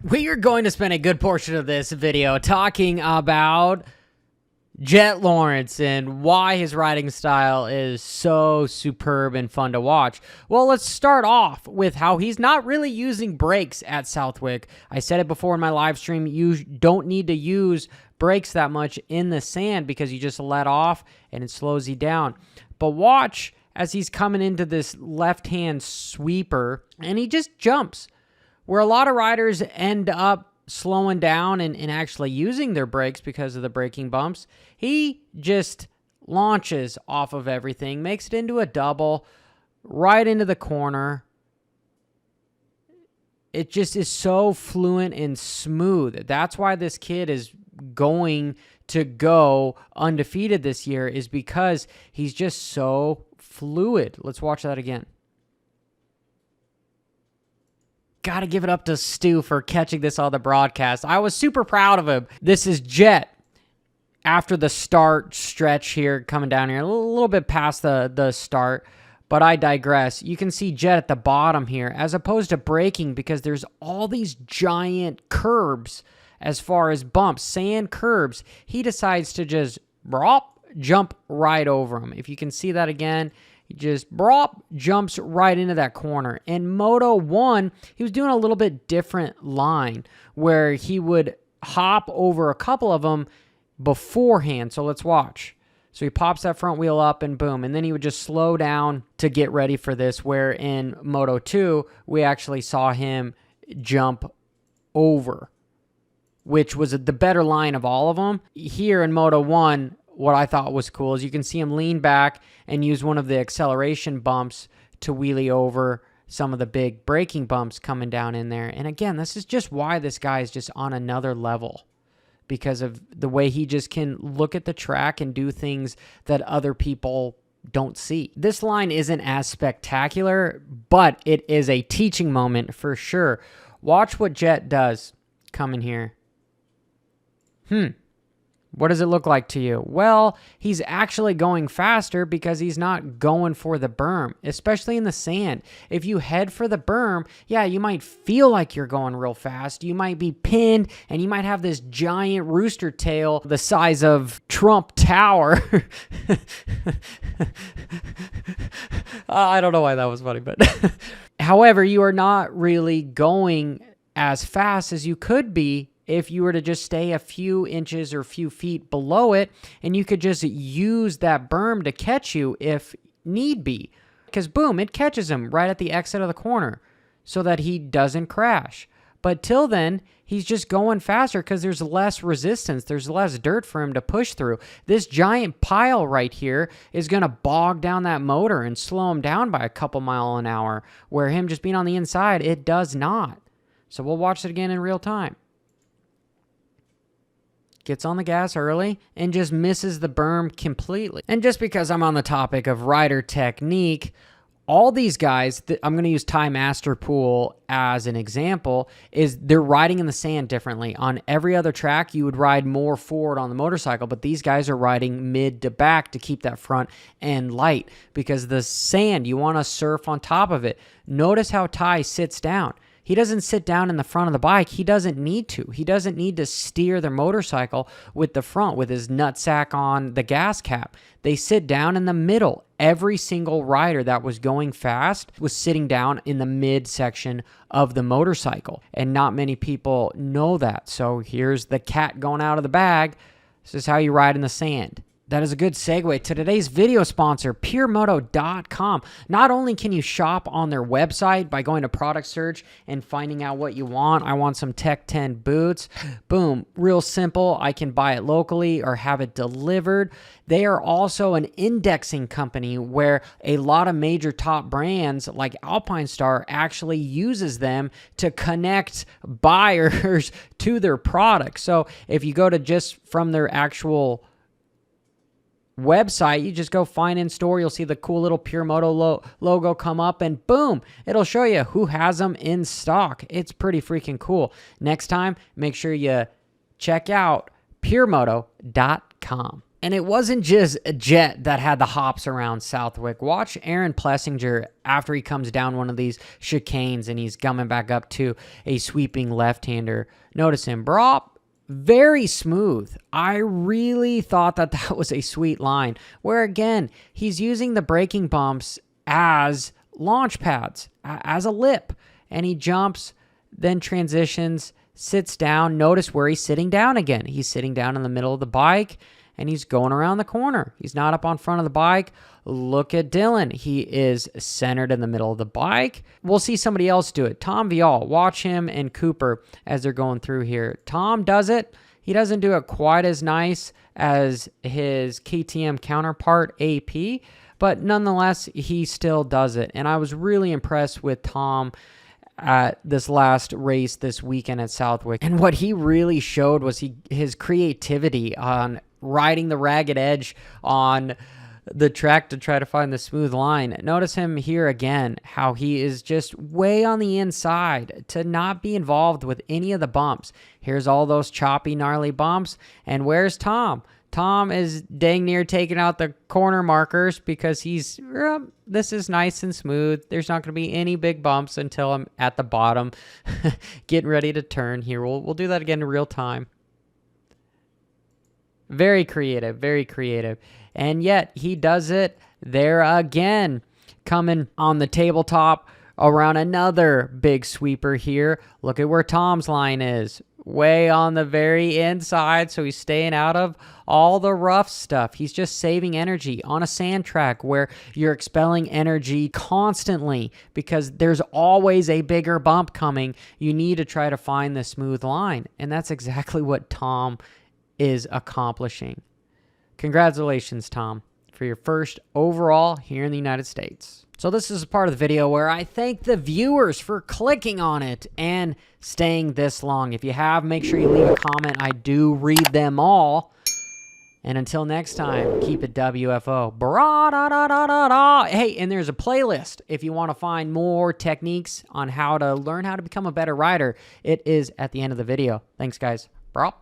We are going to spend a good portion of this video talking about Jett Lawrence and why his riding style is so superb and fun to watch. Well, let's start off with how he's not really using brakes at Southwick. I said it before in my live stream, you don't need to use brakes that much in the sand because you just let off and it slows you down. But watch as he's coming into this left-hand sweeper and he just jumps. Where a lot of riders end up slowing down and actually using their brakes because of the braking bumps, he just launches off of everything, makes it into a double, right into the corner. It just is so fluent and smooth. That's why this kid is going to go undefeated this year, is because he's just so fluid. Let's watch that again. Got to give it up to Stu for catching this on the broadcast. I was super proud of him. This is Jett after the start stretch here, coming down here, a little bit past the start, but I digress. You can see Jett at the bottom here, as opposed to braking, because there's all these giant curbs as far as bumps, sand curbs. He decides to just jump right over them. If you can see that again, he just jumps right into that corner. In Moto 1, he was doing a little bit different line where he would hop over a couple of them beforehand. So let's watch. So he pops that front wheel up and boom. And then he would just slow down to get ready for this, where in Moto 2, we actually saw him jump over, which was the better line of all of them. Here in Moto 1, what I thought was cool is you can see him lean back and use one of the acceleration bumps to wheelie over some of the big braking bumps coming down in there. And again, this is just why this guy is just on another level, because of the way he just can look at the track and do things that other people don't see. This line isn't as spectacular, but it is a teaching moment for sure. Watch what Jett does coming here. What does it look like to you? Well, he's actually going faster because he's not going for the berm, especially in the sand. If you head for the berm, yeah, you might feel like you're going real fast. You might be pinned, and you might have this giant rooster tail the size of Trump Tower. I don't know why that was funny, but however, you are not really going as fast as you could be if you were to just stay a few inches or a few feet below it, and you could just use that berm to catch you if need be. Because boom, it catches him right at the exit of the corner so that he doesn't crash. But till then, he's just going faster because there's less resistance. There's less dirt for him to push through. This giant pile right here is going to bog down that motor and slow him down by a couple miles an hour, where him just being on the inside, it does not. So we'll watch it again in real time. Gets on the gas early and just misses the berm completely. And just because I'm on the topic of rider technique, all these guys, I'm going to use Ty Masterpool as an example, is they're riding in the sand differently. On every other track, you would ride more forward on the motorcycle, but these guys are riding mid to back to keep that front end light, because the sand, you want to surf on top of it. Notice how Ty sits down. He doesn't sit down in the front of the bike. He doesn't need to. He doesn't need to steer the motorcycle with the front with his nutsack on the gas cap. They sit down in the middle. Every single rider that was going fast was sitting down in the mid section of the motorcycle. And not many people know that. So here's the cat going out of the bag. This is how you ride in the sand. That is a good segue to today's video sponsor, PureMoto.com. Not only can you shop on their website by going to product search and finding out what you want. I want some Tech 10 boots. Boom, real simple. I can buy it locally or have it delivered. They are also an indexing company where a lot of major top brands like Alpine Star actually uses them to connect buyers to their products. So if you go to just from their actual website, you just go find in store, you'll see the cool little Pure Moto logo come up, and boom, it'll show you who has them in stock. It's pretty freaking cool. Next time, make sure you check out PureMoto.com. And it wasn't just Jett that had the hops around Southwick. Watch Aaron Plessinger after he comes down one of these chicanes and he's coming back up to a sweeping left-hander. Notice him. Brop, very smooth. I really thought that that was a sweet line. Where, again, he's using the braking bumps as launch pads, as a lip. And he jumps, then transitions, sits down. Notice where he's sitting down again. He's sitting down in the middle of the bike. And he's going around the corner. He's not up on front of the bike. Look at Dylan. He is centered in the middle of the bike. We'll see somebody else do it. Tom Vialle. Watch him and Cooper as they're going through here. Tom does it. He doesn't do it quite as nice as his KTM counterpart, AP. But nonetheless, he still does it. And I was really impressed with Tom at this last race this weekend at Southwick. And what he really showed was his creativity on riding the ragged edge on the track to try to find the smooth line. Notice him here again, how he is just way on the inside to not be involved with any of the bumps. Here's all those choppy, gnarly bumps. And where's Tom? Tom is dang near taking out the corner markers because this is nice and smooth. There's not going to be any big bumps until I'm at the bottom getting ready to turn here. We'll do that again in real time. Very creative, very creative. And yet he does it there again. Coming on the tabletop around another big sweeper here. Look at where Tom's line is. Way on the very inside, so he's staying out of all the rough stuff. He's just saving energy on a sand track where you're expelling energy constantly because there's always a bigger bump coming. You need to try to find the smooth line. And that's exactly what Tom is accomplishing. Congratulations, Tom, for your first overall here in the United States. So this is a part of the video where I thank the viewers for clicking on it and staying this long. If you have, make sure you leave a comment. I do read them all. And until next time, keep it WFO. Bra-da-da-da-da-da. Hey, and there's a playlist if you want to find more techniques on how to learn how to become a better rider. It is at the end of the video. Thanks, guys. Bra.